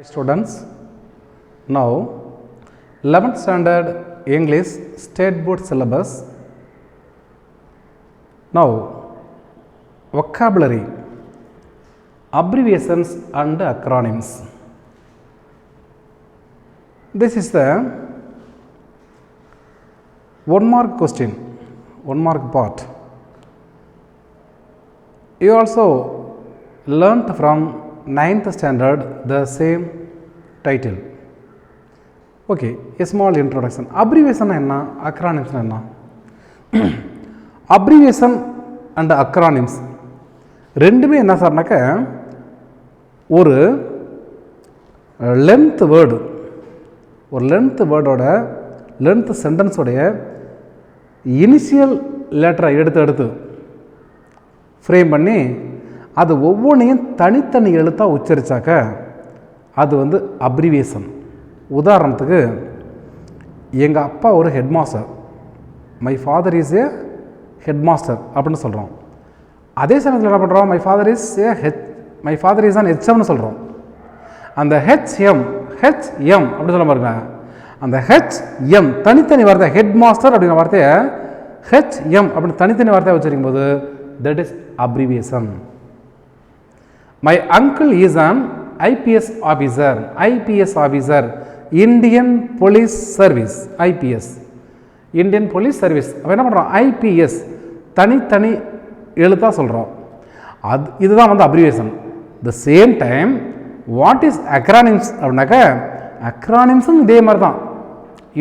Students, now 11th standard English State Board syllabus. Now vocabulary, abbreviations and acronyms. This is the 1 mark question, 1 mark part. You also learnt from 9th standard the same title. Okay, a small introduction. Abbreviation enna, acronyms enna? Abbreviation and acronyms ரெண்டுமே என்ன சார்னாக்க ஒரு length word, ஒரு length வேர்டோட length சென்டென்ஸோடைய initial லெட்டரை எடுத்து frame பண்ணி அது ஒவ்வொன்றையும் தனித்தனி எழுத்தாக உச்சரித்தாக்க அது வந்து அப்ரிவியேஷன். உதாரணத்துக்கு எங்கள் அப்பா ஒரு head master, my father is a head master அப்படின்னு சொல்கிறோம். அதே சமயத்தில் என்ன பண்ணுறோம், மை ஃபாதர் இஸ் அன் ஹெச்எம்னு சொல்கிறோம். அந்த ஹெச்எம் அப்படின்னு சொல்ல பாருங்க, அந்த ஹெச்எம் தனித்தனி வார்த்தை, ஹெட் மாஸ்டர் அப்படிங்கிற வார்த்தையை ஹெச்எம் அப்படின்னு தனித்தனி வார்த்தையை வச்சிருக்கும் போது that is abbreviation. My uncle is an IPS officer, Indian Police Service, IPS, Indian Police Service. அப்போ என்ன பண்ணுறோம், IPS தனித்தனி எழுத்தாக சொல்கிறோம். இதுதான் வந்து abbreviation. The same time what is acronyms அப்படின்னாக்க, அக்ரானிம்ஸும் இதே மாதிரி தான்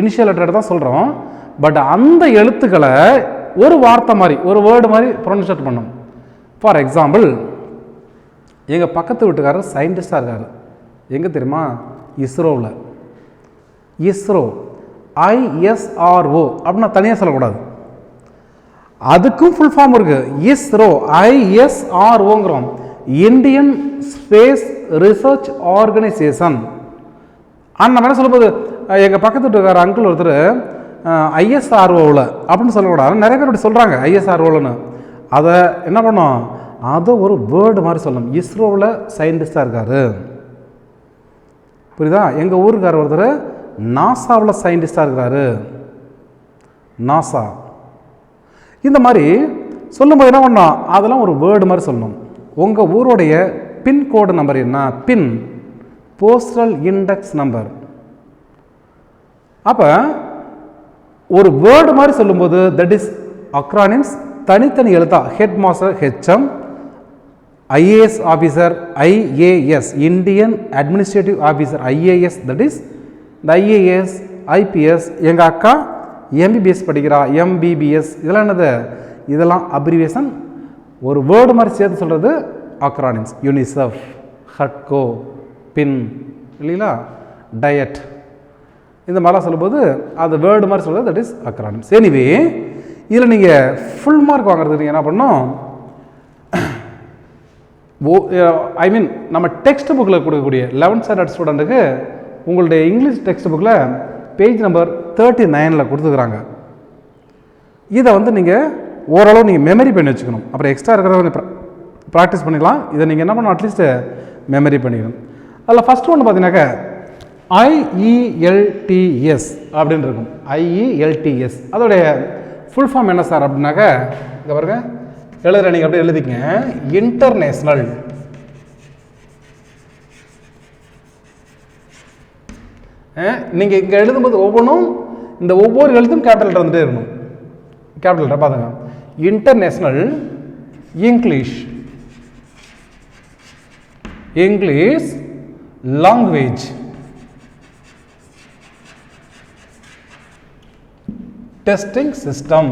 இனிஷியல் லெட்டர் தான் சொல்கிறோம். பட் அந்த எழுத்துக்களை ஒரு வார்த்தை மாதிரி, ஒரு வேர்டு மாதிரி ப்ரொனன்சியேட் பண்ணணும். ஃபார் எக்ஸாம்பிள், எங்கள் பக்கத்து வீட்டுக்காரர் சயின்டிஸ்டாக இருக்கார். எங்கே தெரியுமா, இஸ்ரோவில். இஸ்ரோ ISRO அப்படின்னு தனியாக சொல்லக்கூடாது, அதுக்கும் ஃபுல் ஃபார்ம் இருக்குது. இஸ்ரோ ISROங்கிறோம், இந்தியன் ஸ்பேஸ் ரிசர்ச் ஆர்கனைசேஷன். ஆனால் நம்ம என்ன சொல்லும்போது, எங்கள் பக்கத்து வீட்டுக்காரர் அங்கிள் ஒருத்தர் ISROவில் அப்படின்னு சொல்லக்கூடாது. நிறைய பேர் அப்படி சொல்கிறாங்க ISROவில்னு. அதை என்ன பண்ணோம், அதை ஒரு வேர்டு மாதிரி சொல்லணும். இஸ்ரோவில் சயின்டிஸ்டாக இருக்கார், புரியுதா? எங்கள் ஊருக்கார் ஒருத்தர் நாசாவில் சயின்டிஸ்டாக இருக்கிறாரு, நாசா. இந்த மாதிரி சொல்லும்போது என்ன பண்ணோம், அதெல்லாம் ஒரு வேர்டு மாதிரி சொல்லணும். உங்கள் ஊருடைய பின்கோடு நம்பர் என்ன, பின் போஸ்டல் இண்டெக்ஸ் நம்பர். அப்போ ஒரு வேர்டு மாதிரி சொல்லும்போது தட் இஸ் அக்ரானிம்ஸ். தனித்தனி எழுத்தா, head master HM, IAS officer IAS, Indian administrative officer IAS, that is the IAS IPS. எங்கள் அக்கா MBBS படிக்கிறா, MBBS. இதெல்லாம் என்னது, இதெல்லாம் அப்ரிவியேஷன். ஒரு வேர்டு மாதிரி சேர்த்து சொல்கிறது அக்ரானிம்ஸ். யூனிசெஃப், ஹட்கோ, பின் இல்லைங்களா, டயட், இந்த மாதிரிலாம் சொல்லும்போது அது வேர்டு மாதிரி சொல்கிறது தட் இஸ் அக்ரானிம்ஸ். எனிவே இதில் நீங்கள் ஃபுல் மார்க் வாங்குறதுக்கு நீங்கள் என்ன பண்ணணும், நம்ம டெக்ஸ்ட் புக்கில் கொடுக்கக்கூடிய 11th ஸ்டாண்டர்ட் ஸ்டூடெண்ட்டுக்கு உங்களுடைய இங்கிலீஷ் டெக்ஸ்ட் புக்கில் பேஜ் நம்பர் 39 கொடுத்துக்கிறாங்க. இதை வந்து நீங்கள் ஓரளவு நீங்கள் மெமரி பண்ணி வச்சுக்கணும். அப்புறம் எக்ஸ்ட்ரா இருக்கிறத ப்ராக்டிஸ் பண்ணிக்கலாம். இதை நீங்கள் என்ன பண்ணணும், அட்லீஸ்ட் மெமரி பண்ணிக்கணும். அதில் ஃபஸ்ட் ஒன்று பார்த்தீங்கன்னாக்கா IELTS அப்படின்னு இருக்கும். IELTS அதோடைய ஃபுல் ஃபார்ம் என்ன சார் அப்படின்னாக்கா, இங்கே பாருங்க, எழுதுற நீங்கள் அப்படியே எழுதிக்கங்க, இன்டர்நேஷ்னல் நீங்கள் இங்கே எழுதும்போது ஒவ்வொன்றும் இந்த ஒவ்வொரு எழுத்தும் கேபிட்டல் லெட்டர் வந்துட்டே இருக்கணும். கேபிட்டல் லெட்டர் பாருங்க, international English language testing system.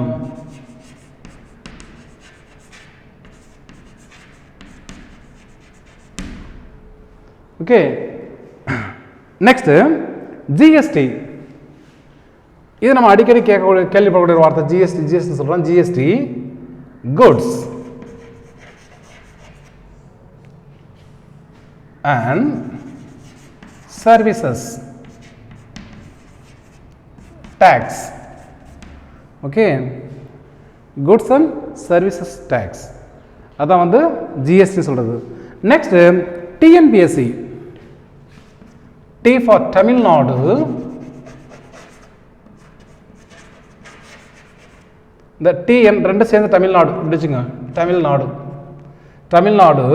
Okay, next GST. இது நம்ம அடிக்கடி கேள்விப்படக்கூடிய ஒரு வார்த்தை. GST சொல்கிறோம். GST goods and services tax. Okay, goods and services tax, அதான் வந்து GST சொல்கிறது. Next TNPSC. T for Tamil Nadu. The T and ரெண்டு சேர்ந்து Tamil Nadu பிடிச்சுங்க. Tamil Nadu. Tamil Nadu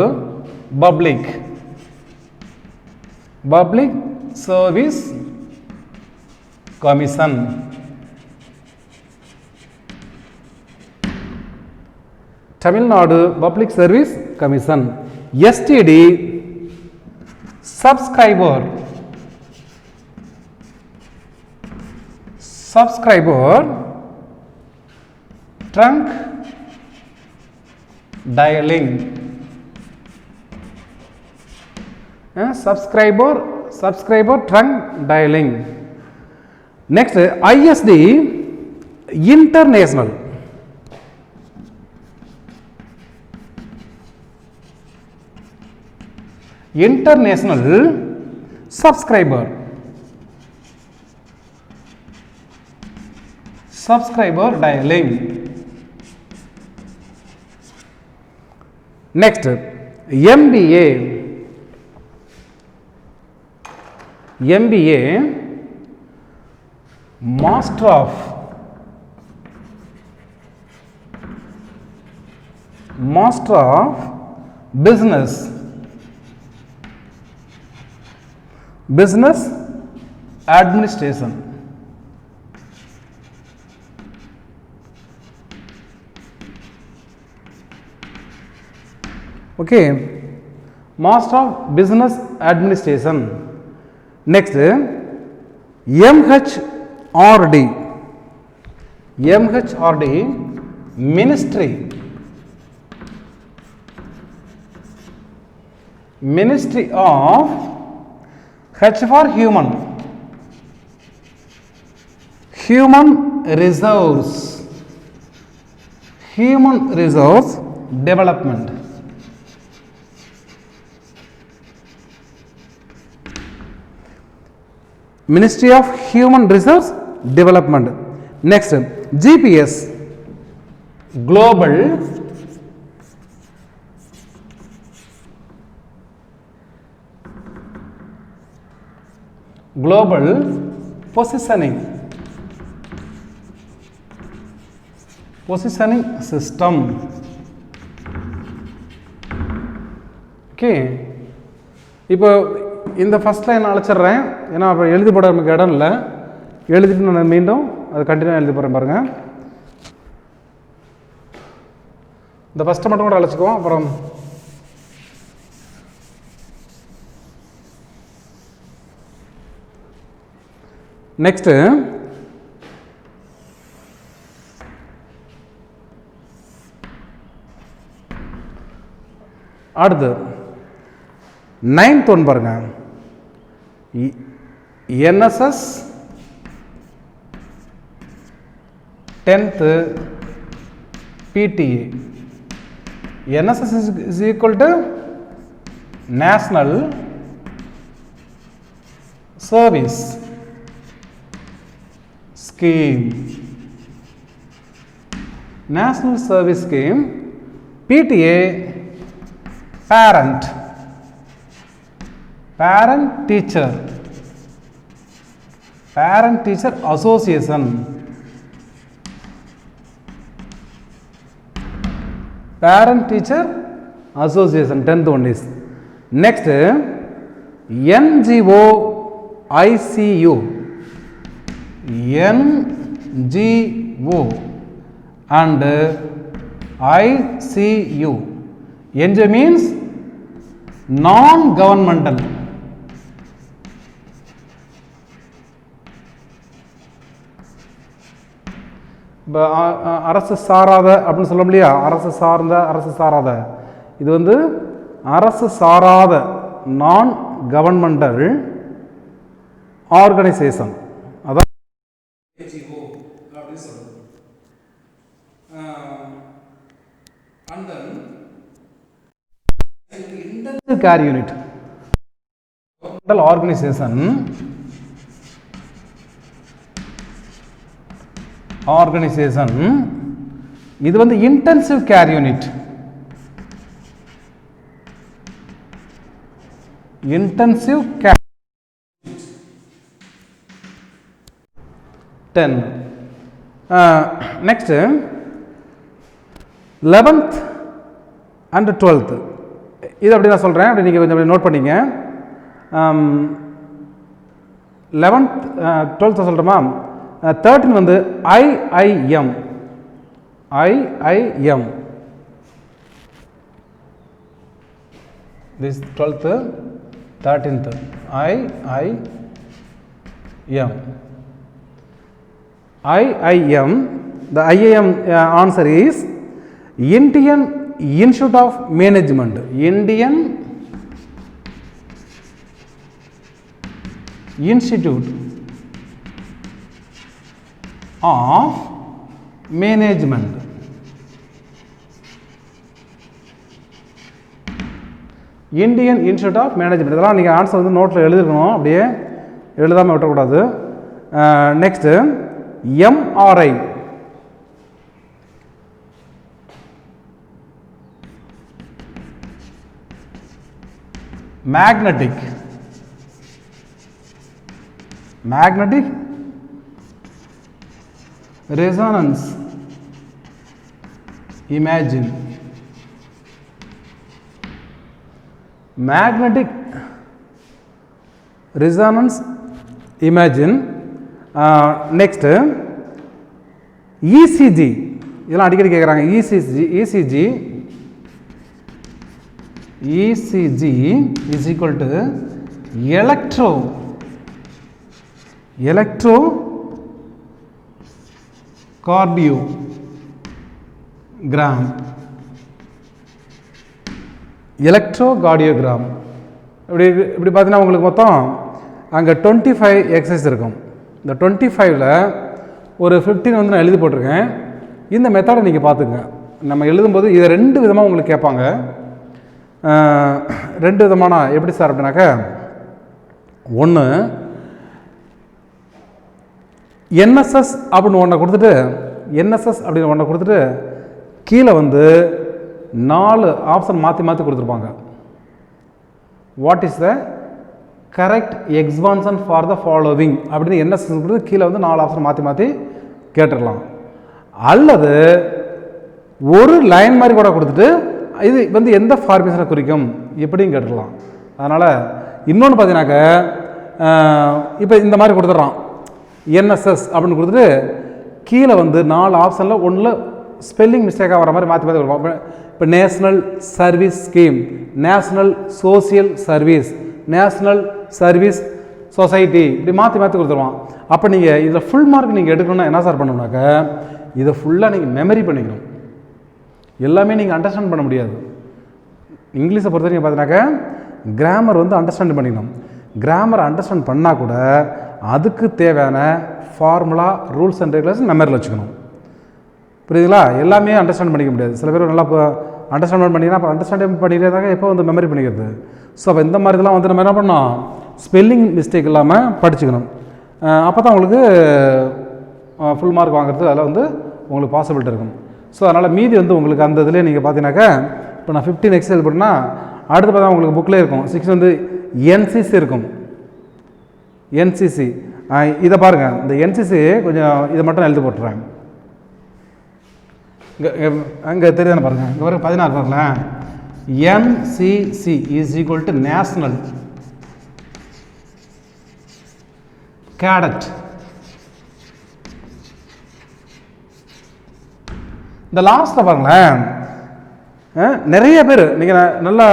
Public Service Commission. Tamil Nadu Public Service Commission. STD subscriber trunk dialing. Subscriber trunk dialing. Next, ISD international. International subscriber dialing. Next, MBA Master of Business Administration. Okay, Master of Business Administration. Next, MHRD Ministry of H for Human Resource Development. Ministry of Human Resource Development. Next, GPS Global Positioning System. Okay, இப்போ இந்த first line அழைச்சிடுறேன், ஏன்னா அப்புறம் எழுதி போட நமக்கு இடம் இல்லை. எழுதிட்டு நான் மீண்டும் அது கண்டினியூ எழுதி போகிறேன் பாருங்கள். இந்த ஃபஸ்ட்டை மட்டும் கூட அழைச்சிக்குவோம். அப்புறம் நெக்ஸ்ட்டு அடுத்து 9th ஒன் பாருங்க. NSS 10th PTA. NSS is equal to National Service Scheme. National Service Scheme. PTA Parent Teacher Association. Parent Teacher Association 10th one is. Next, NGO ICU. NGO and ICU. NGO means non-governmental. அரசு சாராத அப்படின்னு சொல்ல முடியா, அரசு சார்ந்த அரசு சாராத. இது வந்து அரசு சாராத நான் கவர்மெண்டல் ஆர்கனைசேஷன். அதான் இன்டென்சிவ் கேர் யூனிட் ஆர்கனைசேஷன் இது வந்து intensive care unit. Intensive care 10. Next 11th and 12th. இது அப்படி நான் சொல்கிறேன், அப்படி நீங்கள் கொஞ்சம் நோட் பண்ணிங்க. 11th 12th சொல்கிறோமா? 13 வந்து IIM. IIM. This 12th, 13th. IIM. IIM. The IIM answer is Indian Institute of Management. Indian Institute of Management. Indian Institute of Management. இதெல்லாம் நீங்கள் ஆன்சர் வந்து நோட்டில் எழுதிருக்கணும், அப்படியே எழுதாமல் விட்டக்கூடாது. Next MRI. Magnetic resonance imaging. Magnetic resonance imaging. Next ECG. இதெல்லாம் அடிக்கடி கேட்குறாங்க. ECG is equal to electrocardiogram. இப்படி பார்த்தீங்கன்னா உங்களுக்கு மொத்தம் அங்கே 25 எக்ஸசைஸ் இருக்கும். இந்த 25ல் ஒரு 15 வந்து நான் எழுதி போட்டிருக்கேன். இந்த மெத்தடை நீங்கள் பார்த்துங்க. நம்ம எழுதும்போது இதை 2 விதமாக உங்களுக்கு கேட்பாங்க. 2 விதமான எப்படி சார் அப்படின்னாக்க, ஒன்று NSS அப்படின்னு ஒன்றை கொடுத்துட்டு கீழே வந்து 4 ஆப்ஷன் மாற்றி கொடுத்துருப்பாங்க. What is the correct expansion for the following அப்படின்னு NSS கொடுத்து கீழே வந்து 4 ஆப்ஷன் மாற்றி கேட்டுடலாம். அல்லது ஒரு லைன் மாதிரி கூட கொடுத்துட்டு இது வந்து எந்த ஃபார்மேஷனை குறிக்கும் இப்படியும் கேட்டுடலாம். அதனால் இன்னொன்று பார்த்தீங்கன்னாக்க, இப்போ இந்த மாதிரி கொடுத்துட்றான் NSS அப்படின்னு கொடுத்துட்டு கீழே வந்து 4 ஆப்ஷனில் ஒன்றில் ஸ்பெல்லிங் மிஸ்டேக்காக வர மாதிரி மாற்றி கொடுப்போம். இப்போ national service scheme, national social service, national service society, இப்படி மாற்றி கொடுத்துருவான். அப்போ நீங்கள் இதில் ஃபுல் மார்க் நீங்கள் எடுக்கணும்னா என்ன சார் பண்ணணும்னாக்க, இதை ஃபுல்லாக நீங்கள் மெமரி பண்ணிக்கணும். எல்லாமே நீங்கள் அண்டர்ஸ்டாண்ட் பண்ண முடியாது. இங்கிலீஷை பொறுத்த வரைக்கும் பார்த்தீங்கன்னாக்க கிராமர் வந்து அண்டர்ஸ்டாண்ட் பண்ணிக்கணும். கிராமரை அண்டர்ஸ்டாண்ட் பண்ணால் கூட அதுக்கு தேவையான ஃபார்முலா, ரூல்ஸ் அண்ட் ரெகுலேஷன் மெமரியில் வச்சுக்கணும். புரியுதுங்களா? எல்லாமே அண்டர்ஸ்டாண்ட் பண்ணிக்க முடியாது. சில பேர் நல்லா இப்போ அண்டர்ஸ்டாண்ட் பண்ணிங்கன்னா அப்போ அண்டர்ஸ்டாண்ட் பண்ணிக்கிட்டே தாங்க எப்போ வந்து மெமரி பண்ணிக்கிறது. ஸோ அப்போ இந்த மாதிரி இதெல்லாம் வந்து நம்ம என்ன பண்ணோம், ஸ்பெல்லிங் மிஸ்டேக் இல்லாமல் படிச்சுக்கணும். அப்போ தான் உங்களுக்கு ஃபுல் மார்க் வாங்குறது அதில் வந்து உங்களுக்கு பாசிபிலிட்டி இருக்கும். ஸோ அதனால் மீதி வந்து உங்களுக்கு அந்த இதிலே நீங்கள் பார்த்தீங்கன்னாக்கா, இப்போ நான் 15 எக்ஸசைஸ் பண்ணா அடுத்து பார்த்தா உங்களுக்கு புக்கில் இருக்கும். 6 வந்து NCC இருக்கும். NCC இதை பாருங்கள், இந்த NCC கொஞ்சம் இதை மட்டும் எழுதி போட்டுறேன். அங்கே தெரியுதானே பாருங்கள், இங்கே வரைக்கும் 16 பாருங்களேன். NCC is equal to National Cadet. இந்த லாஸ்ட்டில் பாருங்களேன், நிறைய பேர் நீங்கள் நல்லா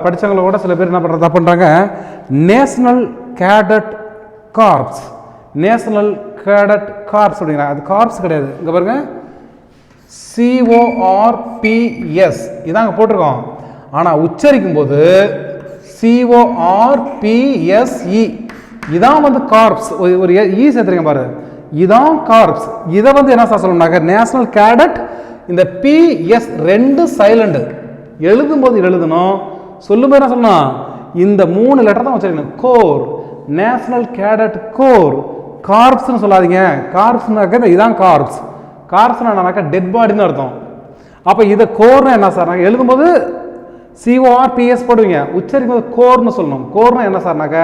படித்தவங்கள கூட சில பேர் என்ன பண்ணுறது பண்ணுறாங்க, national cadet corps, national cadet corps அப்படிங்கிறாங்க. அது கார்ப்ஸ் கிடையாது. இங்கே பாருங்கள், CORPS இதாங்க போட்டிருக்கோம். ஆனால் உச்சரிக்கும் போது CORPSE இதான் வந்து கார்ப்ஸ். ஒரு சேர்த்துருங்க பாரு, இதான் கார்ப்ஸ். இதை வந்து என்ன சார் சொல்லணும்னாக்க நேஷனல் கேடட், இந்த PS 2 சைலண்ட். எழுதும்போது எழுதணும், சொல்லும்போது என்ன சொல்லணும், இந்த 3 லெட்டர் தான் வச்சிருக்கணும். Corps, national cadet corps. கார்ப்ஸ்ன்னு சொல்லாதீங்க. கார்ப்ஸ்னாக்க இதான் கார்ப்ஸ். கார்ப்ஸ்னா என்னன்னாக்கா டெட் பாடின்னு அர்த்தம். அப்போ இதை கோர்னா என்ன சார், நாங்கள் எழுதும்போது CORPS போடுவீங்க, உச்சரிக்கும் போது கோர்னு சொல்லணும். கோர்னா என்ன சார்னாக்கா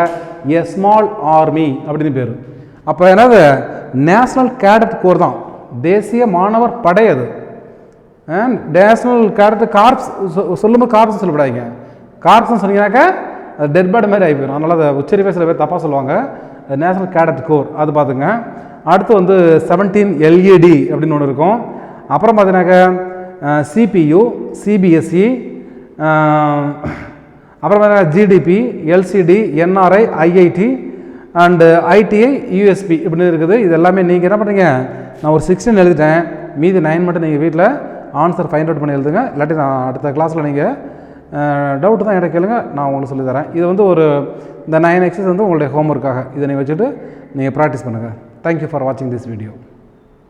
எ ஸ்மால் ஆர்மி அப்படின்னு பேர். அப்போ என்னது நேஷ்னல் கேடட் கோர் தான், தேசிய மாணவர் படை அது. நேஷ்னல் கேடட் கார்ப்ஸ் சொல்லும்போது கார்ப்ஸ் சொல்லப்படாதீங்க, கார்ப்ஸ்னு சொன்னீங்கன்னாக்கா அது டெட் பேட் மாதிரி ஆகி போயிடும். அதனால் அதை உச்சரிப்பே சில பேர் தப்பாக சொல்லுவாங்க. நேஷ்னல் கேடட் கோர் அது பார்த்துங்க. அடுத்து வந்து 17 LED அப்படின்னு ஒன்று இருக்கும். அப்புறம் பார்த்தீங்கன்னாக்கா CPU, CBSE, அப்புறம் பார்த்தீங்கன்னா GDP, LCD, NRI, IIT and ITI, USB இப்படின்னு இருக்குது. இது எல்லாமே நீங்கள் என்ன பண்ணுறீங்க, நான் ஒரு 16 எழுதிட்டேன், மீதி 9 மட்டும் நீங்கள் வீட்டில் ஆன்சர் ஃபைண்ட் அவுட் பண்ணி எழுதுங்க. இல்லாட்டி நான் அடுத்த கிளாஸில் நீங்கள் டவுட்டு தான் எனக்கு கேளுங்க, நான் உங்களுக்கு சொல்லித்தரேன். இது வந்து ஒரு இந்த 9 எக்ஸசைஸ் வந்து உங்களுடைய ஹோம்ஒர்க்காக இதை நீங்கள் வச்சுட்டு நீங்கள் ப்ராக்டிஸ் பண்ணுங்கள். தேங்க்யூ ஃபார் வாட்சிங் திஸ் வீடியோ.